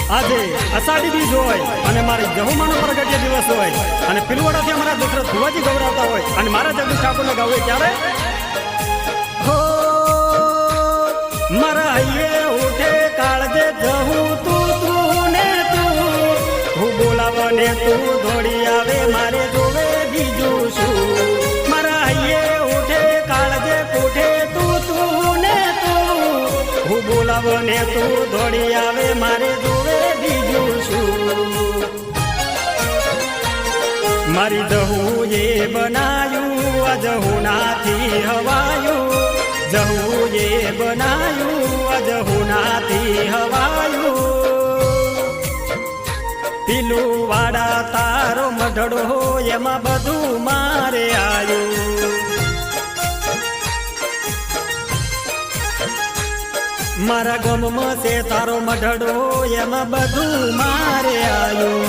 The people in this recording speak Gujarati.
આજે અષાઢી બીજ હોય અને મારી જહુમાનો પ્રગટ્ય દિવસ હોય અને પિલવાડાથી અમારા દશરથ ભુવાજી ગૌરાવતા હોય અને મારા જગદીશ ઠાકોરને ગાવે ત્યારે હો મારા હૈયે ઉઠે કાળજે જહું તું ને તું હું બોલાવને તું દોડી આવે મારે જોવે બીજું શું મારા હૈયે ઉઠે કાળજે પૂઠે તું ને તું હું બોલાવને તું દોડી આવે મારે જોવે બીજું શું મારી દહું એ બનાયું આ જહુનાથી હવાયું જહું એ બનાયું આ જહુનાથી હવાયું પીલું વાડા તારો મઢડો એમાં બધું મારે આવ્યું મારા ગમમાં છે તારો મઢડો એમાં બધું મારે આવ્યું